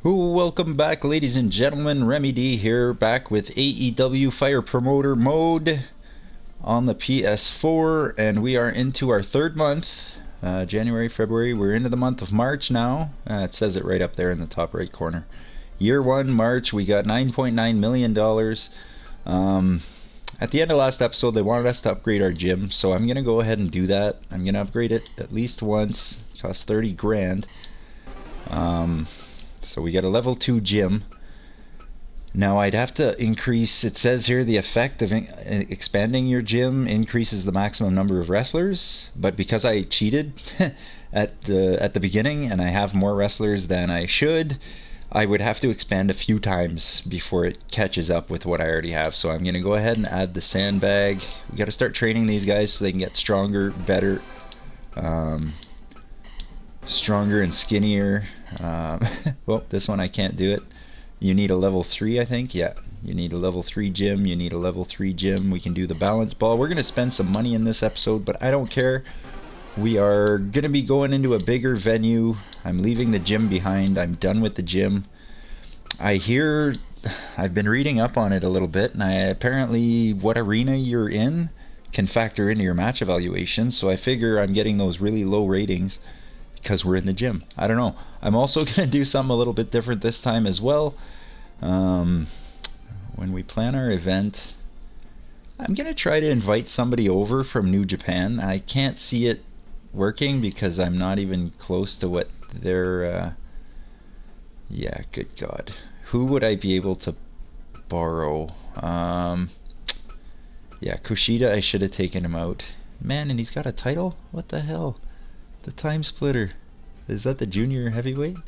Welcome back, ladies and gentlemen. Remy D here, back with AEW Fire Promoter Mode on the PS4, and we are into our third month, January, February. We're into the month of March now. It says it right up there in the top right corner. Year 1, March, we got $9.9 million. At the end of last episode, they wanted us to upgrade our gym, so I'm going to go ahead and do that. I'm going to upgrade it at least once. It costs 30 grand. So we got a level 2 gym. Now I'd have to increase, it says here the effect of expanding your gym increases the maximum number of wrestlers, but because I cheated at the beginning and I have more wrestlers than I should, I would have to expand a few times before it catches up with what I already have. So I'm going to go ahead and add the sandbag. We got to start training these guys so they can get stronger, better, stronger and skinnier. Well, this one I can't do it. You need a level 3, I think. Yeah, you need a level 3 gym. You need a level 3 gym. We can do the balance ball. We're going to spend some money in this episode, but I don't care. We are going to be going into a bigger venue. I'm leaving the gym behind. I'm done with the gym. I hear, I've been reading up on it a little bit, and apparently what arena you're in can factor into your match evaluation, so I figure I'm getting those really low ratings because we're in the gym. I don't know. I'm also going to do something a little bit different this time as well. When we plan our event, I'm going to try to invite somebody over from New Japan. I can't see it working because I'm not even close to what their... yeah, good God. Who would I be able to borrow? Yeah, Kushida, I should have taken him out. Man, and he's got a title? What the hell? The Time Splitter. Is that the junior heavyweight?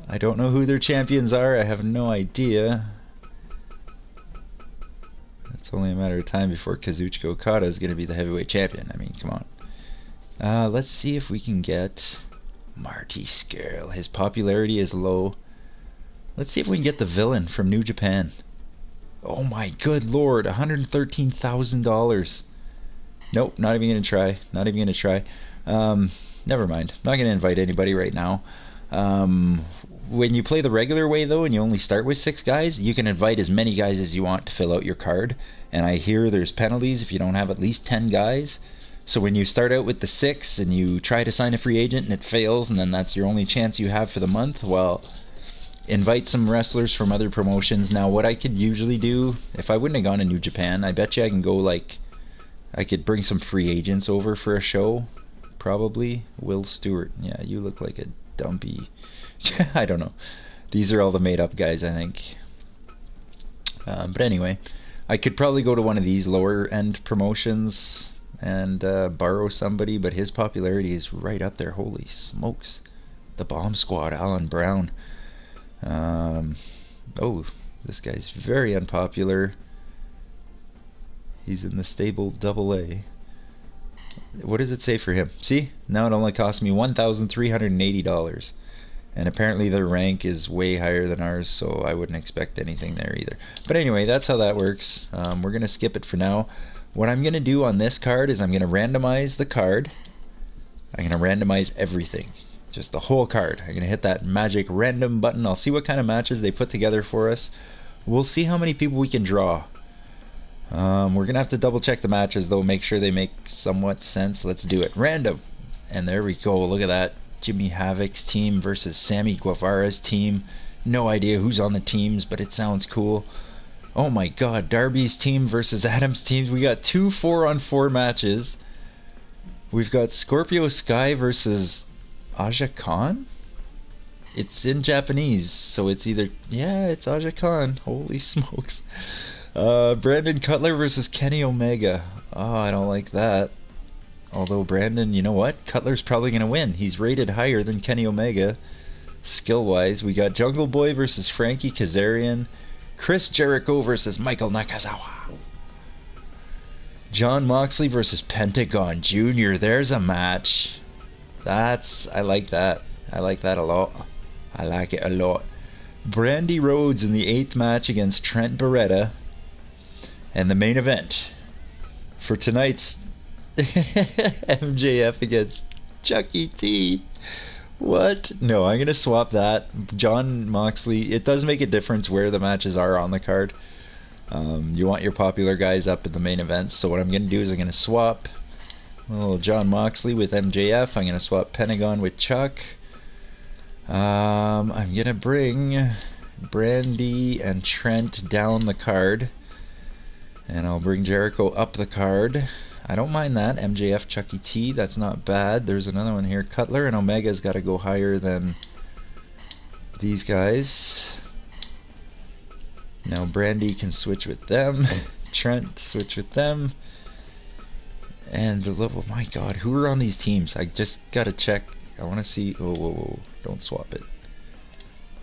I don't know who their champions are. I have no idea. It's only a matter of time before Kazuchika Okada is going to be the heavyweight champion. I mean, come on. Let's see if we can get Marty Scurll. His popularity is low. Let's see if we can get the villain from New Japan. Oh my good lord, $113,000. Nope, not even going to try. Not even going to try. Never mind. Not going to invite anybody right now. When you play the regular way, though, and you only start with 6 guys, you can invite as many guys as you want to fill out your card. And I hear there's penalties if you don't have at least 10 guys. So when you start out with the 6 and you try to sign a free agent and it fails, and then that's your only chance you have for the month, well, invite some wrestlers from other promotions. Now, what I could usually do, if I wouldn't have gone to New Japan, I bet you I can go, like... I could bring some free agents over for a show, probably. Will Stewart. Yeah, you look like a dumpy. I don't know. These are all the made up guys, I think. But anyway, I could probably go to one of these lower end promotions and borrow somebody, but his popularity is right up there. Holy smokes. The Bomb Squad, Alan Brown. Oh, this guy's very unpopular. He's in the stable AA. What does it say for him? See? Now it only cost me $1,380. And apparently their rank is way higher than ours, so I wouldn't expect anything there either. But anyway, that's how that works. We're going to skip it for now. What I'm going to do on this card is I'm going to randomize the card. I'm going to randomize everything. Just the whole card. I'm going to hit that magic random button. I'll see what kind of matches they put together for us. We'll see how many people we can draw. We're going to have to double check the matches, though, make sure they make somewhat sense. Let's do it. Random. And there we go. Look at that. Jimmy Havoc's team versus Sammy Guevara's team. No idea who's on the teams, but it sounds cool. Oh my god. Darby's team versus Adam's team. We got 2 4-on-4 matches. We've got Scorpio Sky versus Aja Khan? It's in Japanese, so it's either... Yeah, it's Aja Khan. Holy smokes. Brandon Cutler versus Kenny Omega. Oh, I don't like that. Although Brandon, you know what? Cutler's probably going to win. He's rated higher than Kenny Omega, skill-wise. We got Jungle Boy versus Frankie Kazarian. Chris Jericho versus Michael Nakazawa. Jon Moxley versus Pentagon Jr. There's a match. I like that. I like that a lot. I like it a lot. Brandy Rhodes in the 8th match against Trent Beretta. And the main event for tonight's MJF against Chuck E. T. What? No, I'm gonna swap that. Jon Moxley. It does make a difference where the matches are on the card. You want your popular guys up in the main events. So what I'm gonna do is I'm gonna swap little Jon Moxley with MJF. I'm gonna swap Pentagon with Chuck. I'm gonna bring Brandy and Trent down the card, and I'll bring Jericho up the card. I don't mind that. MJF, Chucky T, that's not bad. There's another one here. Cutler and Omega's got to go higher than these guys. Now Brandy can switch with them. Trent switch with them. And the level, my god, who are on these teams? I just gotta check. I want to see. Oh, whoa, whoa, don't swap it.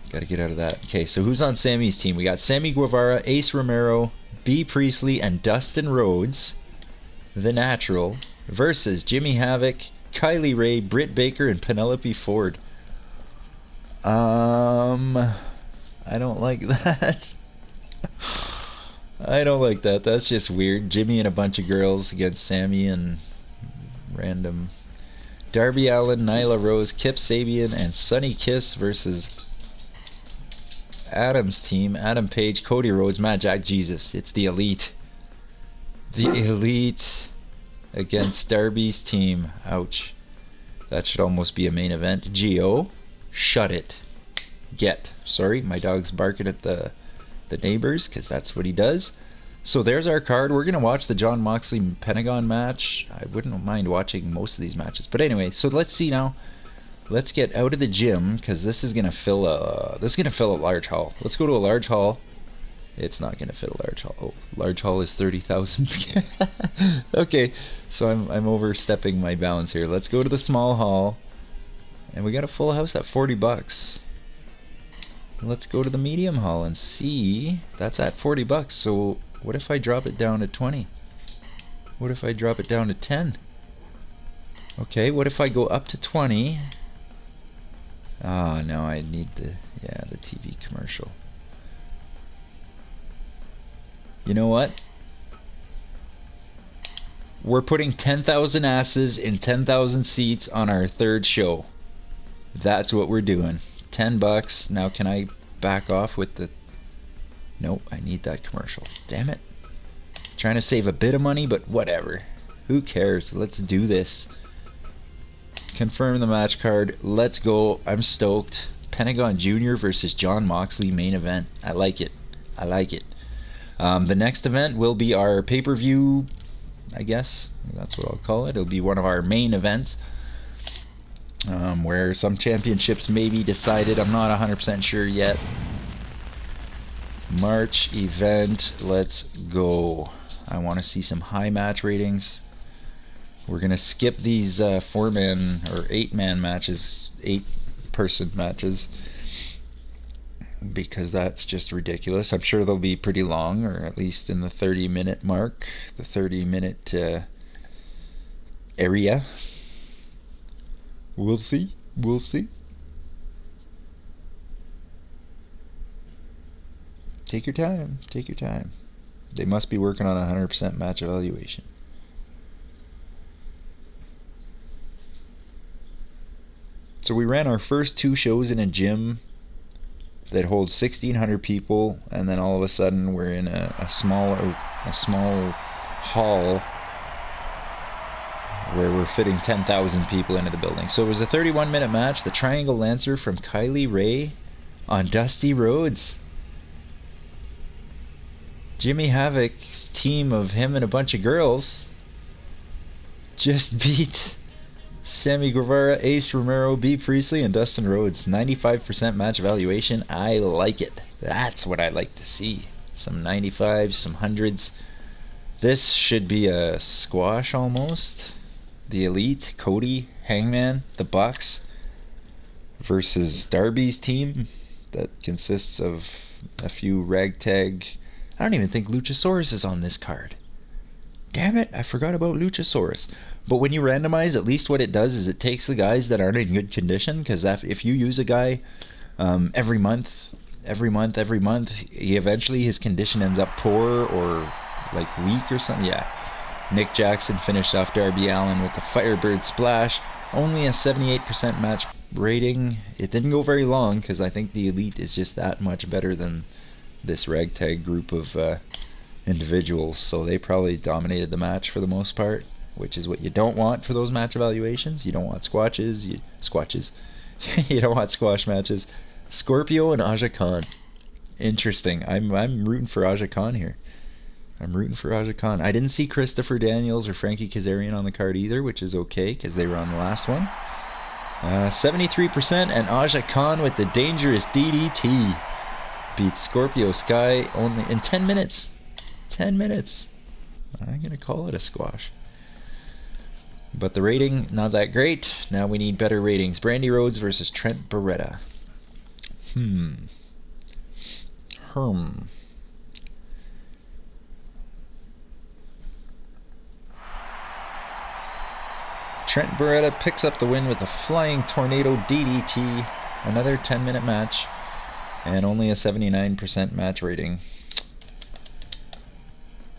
Gotta get out of that. Okay, so who's on Sammy's team? We got Sammy Guevara, Ace Romero, B. Priestley, and Dustin Rhodes, the Natural, versus Jimmy Havoc, Kylie Rae, Britt Baker, and Penelope Ford. I don't like that. I don't like that. That's just weird. Jimmy and a bunch of girls against Sammy and random Darby Allin, Nyla Rose, Kip Sabian, and Sunny Kiss versus Adam's team. Adam Page, Cody Rhodes, Matt Jack, Jesus. It's the Elite. The Elite against Darby's team. Ouch. That should almost be a main event. Gio, shut it. Get. Sorry, my dog's barking at the neighbors because that's what he does. So there's our card. We're going to watch the Jon Moxley Pentagon match. I wouldn't mind watching most of these matches. But anyway, so let's see now. Let's get out of the gym because this is going to fill a large hall. Let's go to a large hall. It's not going to fit a large hall. Oh, large hall is 30,000. Okay, so I'm overstepping my bounds here. Let's go to the small hall. And we got a full house at $40. Let's go to the medium hall and see. That's at $40. So what if I drop it down to 20? What if I drop it down to 10? Okay, what if I go up to 20? Oh no, I need the TV commercial. You know what? We're putting 10,000 asses in 10,000 seats on our third show. That's what we're doing. $10. Now can I back off with the... Nope, I need that commercial. Damn it. Trying to save a bit of money, but whatever. Who cares? Let's do this. Confirm the match card. Let's go. I'm stoked. Pentagon Jr. versus Jon Moxley main event. I like it. I like it. The next event will be our pay-per-view, I guess. That's what I'll call it. It'll be one of our main events. Where some championships may be decided. I'm not 100% sure yet. March event. Let's go. I want to see some high match ratings. We're going to skip these 4-man or 8-man matches, 8-person matches, because that's just ridiculous. I'm sure they'll be pretty long, or at least in the 30-minute mark, the 30-minute area. We'll see. We'll see. Take your time. Take your time. They must be working on a 100% match evaluation. So we ran our first 2 shows in a gym that holds 1,600 people, and then all of a sudden we're in a small hall where we're fitting 10,000 people into the building. So it was a 31-minute match. The Triangle Lancer from Kylie Rae on Dusty Rhodes. Jimmy Havoc's team of him and a bunch of girls just beat Sammy Guevara, Ace Romero, B. Priestley, and Dustin Rhodes. 95% match evaluation. I like it. That's what I like to see. Some 95s, some 100s. This should be a squash almost. The Elite, Cody, Hangman, the Bucks versus Darby's team that consists of a few ragtag. I don't even think Luchasaurus is on this card. Damn it, I forgot about Luchasaurus. But when you randomize, at least what it does is it takes the guys that aren't in good condition, because if you use a guy every month, eventually his condition ends up poor or like weak or something. Yeah. Nick Jackson finished off Darby Allin with the Firebird Splash. Only a 78% match rating. It didn't go very long because I think the Elite is just that much better than this ragtag group of individuals. So they probably dominated the match for the most part, which is what you don't want for those match evaluations. You don't want squatches. You don't want squash matches. Scorpio and Aja Khan. Interesting. I'm rooting for Aja Khan here. I'm rooting for Aja Khan. I didn't see Christopher Daniels or Frankie Kazarian on the card either, which is okay because they were on the last one. 73% and Aja Khan with the dangerous DDT beats Scorpio Sky only in 10 minutes. 10 minutes. I'm gonna call it a squash. But the rating, not that great. Now we need better ratings. Brandy Rhodes versus Trent Beretta. Trent Beretta picks up the win with a flying tornado DDT. Another 10-minute match. And only a 79% match rating.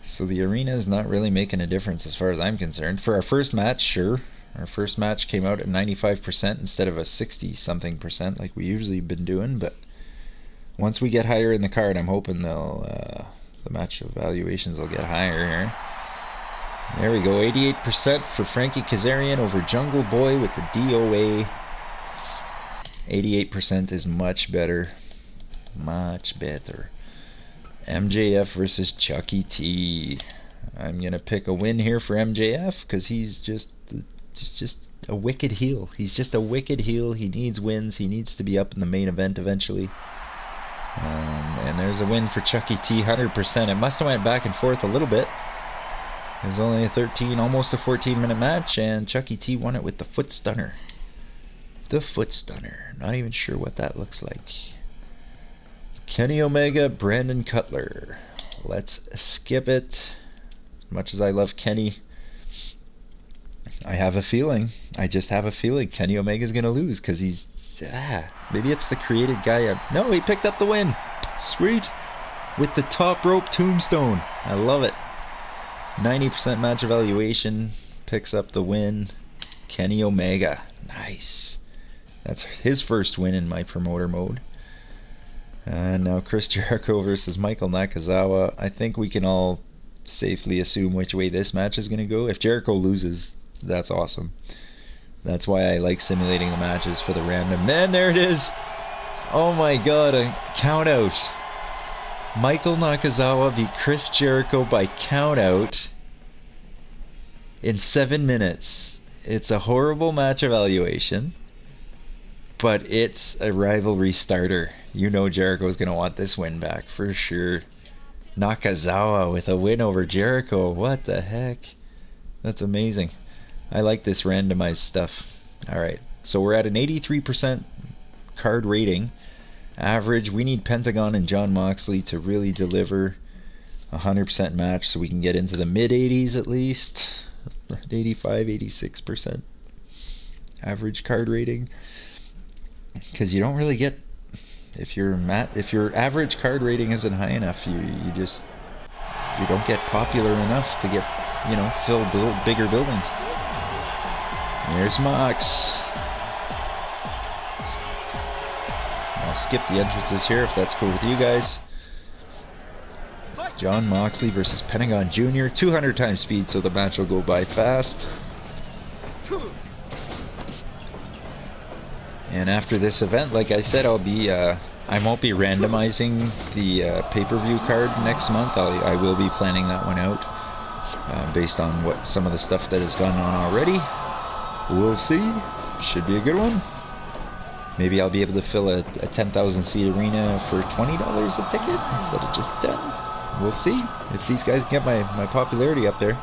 So the arena is not really making a difference as far as I'm concerned. For our first match, sure. Our first match came out at 95% instead of a 60-something% like we usually been doing. But once we get higher in the card, I'm hoping the match evaluations will get higher here. There we go, 88% for Frankie Kazarian over Jungle Boy with the DOA. 88% is much better. Much better. MJF versus Chucky T. I'm gonna pick a win here for MJF because he's just a wicked heel. He's just a wicked heel. He needs wins. He needs to be up in the main event eventually. And there's a win for Chucky T, 100%. It must have went back and forth a little bit. It was only a almost a 14-minute match, and Chucky T won it with the foot stunner. The foot stunner. Not even sure what that looks like. Kenny Omega, Brandon Cutler. Let's skip it. As much as I love Kenny, I have a feeling. I just have a feeling Kenny Omega's gonna lose because he's maybe it's the created guy. No, he picked up the win. Sweet. With the top rope tombstone. I love it. 90% match evaluation, picks up the win. Kenny Omega, nice. That's his first win in my promoter mode. And now Chris Jericho versus Michael Nakazawa. I think we can all safely assume which way this match is going to go. If Jericho loses, that's awesome. That's why I like simulating the matches for the random. And there it is. Oh my god, a count out. Michael Nakazawa beat Chris Jericho by count out in 7 minutes. It's a horrible match evaluation, but it's a rivalry starter. You know Jericho's going to want this win back for sure. Nakazawa with a win over Jericho. What the heck? That's amazing. I like this randomized stuff. Alright, so we're at an 83% card rating. Average, we need Pentagon and Jon Moxley to really deliver a 100% match so we can get into the mid-80s at least. 85, 86% average card rating. Because you don't really get, if your average card rating isn't high enough, you don't get popular enough to get, fill bigger buildings. Here's Mox. I'll skip the entrances here if that's cool with you guys. Jon Moxley versus Pentagon Jr. 200 times speed, so the match will go by fast. And after this event, like I said, I won't be randomizing the pay-per-view card next month. I will be planning that one out based on what some of the stuff that has gone on already. We'll see. Should be a good one. Maybe I'll be able to fill a 10,000 seat arena for $20 a ticket instead of just 10. We'll see if these guys get my popularity up there.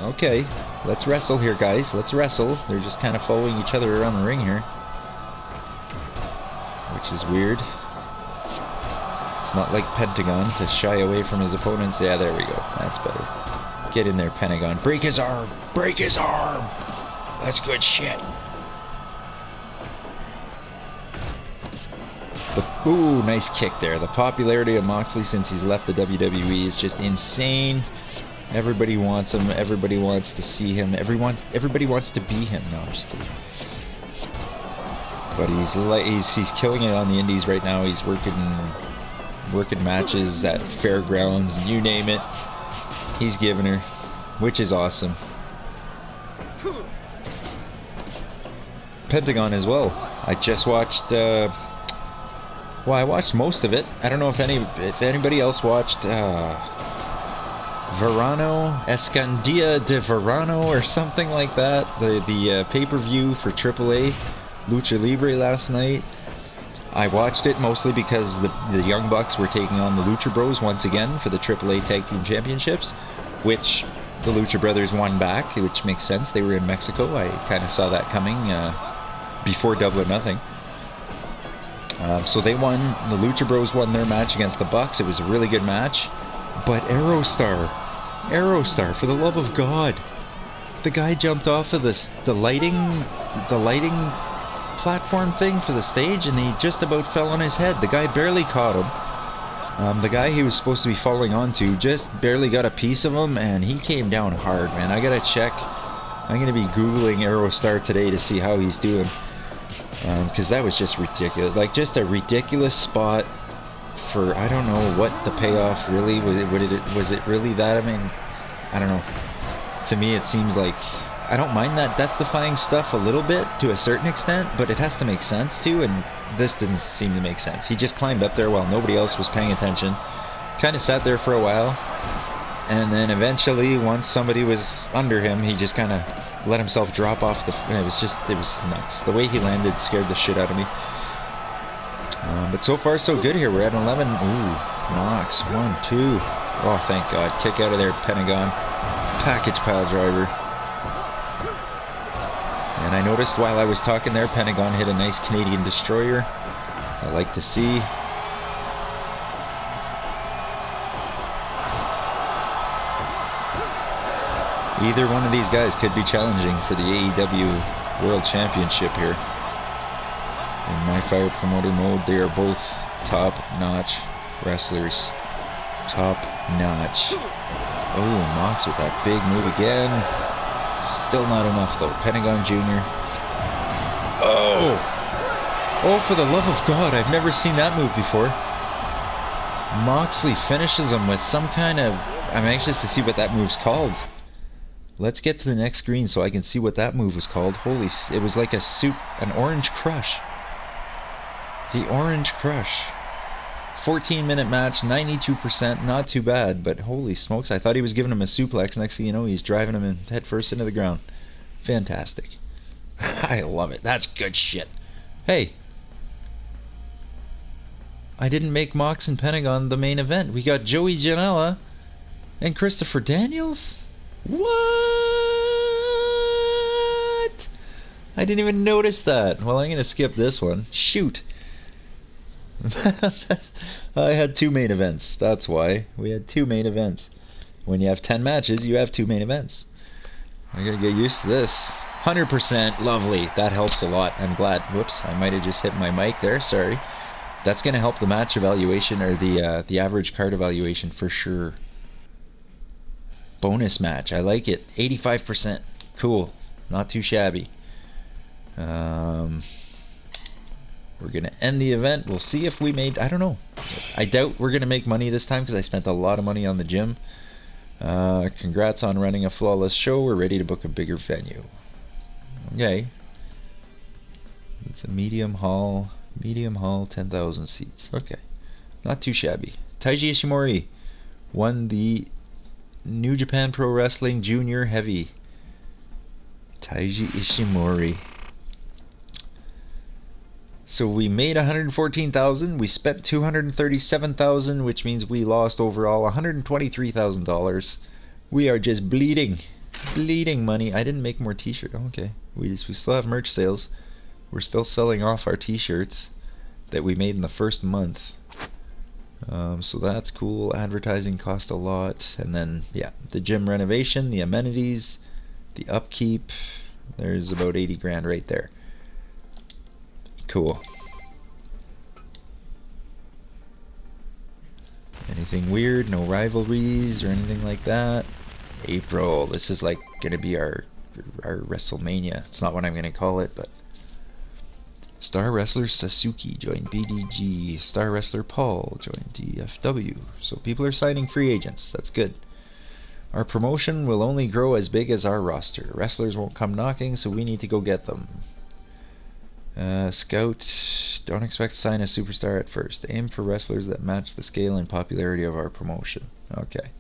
Okay, let's wrestle here, guys. Let's wrestle. They're just kind of following each other around the ring here, which is weird. It's not like Pentagon to shy away from his opponents. Yeah, there we go. That's better. Get in there, Pentagon. Break his arm! Break his arm! That's good shit. Ooh, nice kick there. The popularity of Moxley since he's left the WWE is just insane. Everybody wants him. Everybody wants to see him. Everybody wants to be him. No, I'm just kidding. But he's killing it on the indies right now. He's working matches at fairgrounds, you name it. He's giving her, which is awesome. Pentagon as well. I just watched. Well, I watched most of it. I don't know if anybody else watched. Verano, Escandia de Verano, or something like that. The pay-per-view for AAA Lucha Libre last night. I watched it mostly because the Young Bucks were taking on the Lucha Bros once again for the AAA Tag Team Championships, which the Lucha Brothers won back, which makes sense. They were in Mexico. I kind of saw that coming before Double or Nothing. So they won. The Lucha Bros won their match against the Bucks. It was a really good match. But Aerostar, for the love of God, the guy jumped off of the lighting platform thing for the stage, and he just about fell on his head. The guy barely caught him. The guy he was supposed to be falling onto just barely got a piece of him, and he came down hard, man. I gotta check. I'm gonna be Googling Aerostar today to see how he's doing, because that was just ridiculous. Like, just a ridiculous spot for, I don't know what the payoff really was. Was it really that? I mean, I don't know. To me, it seems like, I don't mind that death-defying stuff a little bit to a certain extent, but it has to make sense too, and this didn't seem to make sense. He just climbed up there while nobody else was paying attention, kind of sat there for a while, and then eventually, once somebody was under him, he just kind of let himself drop off the... It was nuts. The way he landed scared the shit out of me. But so far, so good here. We're at 11. Ooh, Mox. 1, 2. Oh, thank God. Kick out of there, Pentagon. Package pile driver. And I noticed while I was talking there, Pentagon hit a nice Canadian destroyer. I like to see. Either one of these guys could be challenging for the AEW World Championship here. In my Fire Promoter mode, they are both top-notch wrestlers. Top-notch. Oh, Mox with that big move again. Still not enough though. Pentagon Jr. Oh! Oh, for the love of God, I've never seen that move before. Moxley finishes him with some kind of... I'm anxious to see what that move's called. Let's get to the next screen so I can see what that move was called. Holy... It was like an orange crush. The orange crush. 14-minute match, 92%, not too bad, but holy smokes, I thought he was giving him a suplex. Next thing you know, he's driving him head first into the ground. Fantastic. I love it. That's good shit. Hey, I didn't make Mox and Pentagon the main event. We got Joey Janela and Christopher Daniels? What? I didn't even notice that. Well, I'm going to skip this one. Shoot. I had 2 main events. That's why. We had 2 main events. When you have 10 matches, you have 2 main events. I gotta get used to this. 100%. Lovely. That helps a lot. I'm glad. Whoops. I might have just hit my mic there. Sorry. That's gonna help the match evaluation, or the average card evaluation for sure. Bonus match. I like it. 85%. Cool. Not too shabby. We're going to end the event. We'll see if we made... I don't know. I doubt we're going to make money this time because I spent a lot of money on the gym. Congrats on running a flawless show. We're ready to book a bigger venue. Okay. It's a medium hall. Medium hall, 10,000 seats. Okay. Not too shabby. Taiji Ishimori won the New Japan Pro Wrestling Junior Heavy. Taiji Ishimori. So we made 114,000, we spent 237,000, which means we lost overall $123,000. We are just bleeding money. I didn't make more t-shirts. Oh, okay, we still have merch sales. We're still selling off our t-shirts that we made in the first month. So that's cool. Advertising cost a lot, and then yeah, the gym renovation, the amenities, the upkeep. There's about 80 grand right there. Cool. Anything weird? No rivalries or anything like that? April. This is like gonna be our WrestleMania. It's not what I'm gonna call it, but Star Wrestler Sasuke joined BDG. Star Wrestler Paul joined DFW. So people are signing free agents. That's good. Our promotion will only grow as big as our roster. Wrestlers won't come knocking, so we need to go get them. Scout, don't expect to sign a superstar at first. Aim for wrestlers that match the scale and popularity of our promotion. Okay.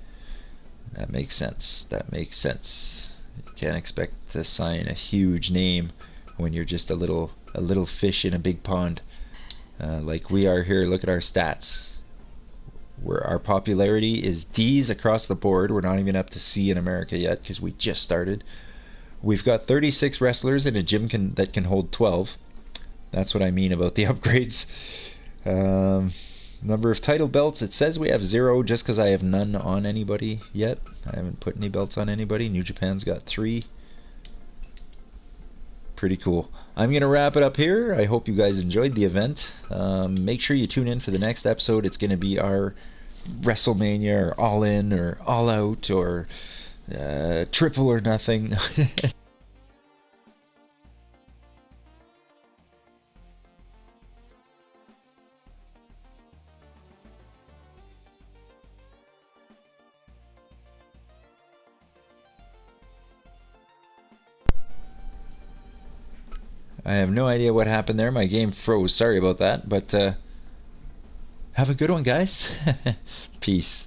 That makes sense. That makes sense. You can't expect to sign a huge name when you're just a little fish in a big pond, like we are here. Look at our stats. Our popularity is D's across the board. We're not even up to C in America yet because we just started. We've got 36 wrestlers in a gym that can hold 12. That's what I mean about the upgrades. Number of title belts, it says we have 0 just because I have none on anybody yet. I haven't put any belts on anybody. New Japan's got 3. Pretty cool. I'm going to wrap it up here. I hope you guys enjoyed the event. Make sure you tune in for the next episode. It's going to be our WrestleMania or All In or All Out or Triple or Nothing. I have no idea what happened there. My game froze. Sorry about that. But have a good one, guys. Peace.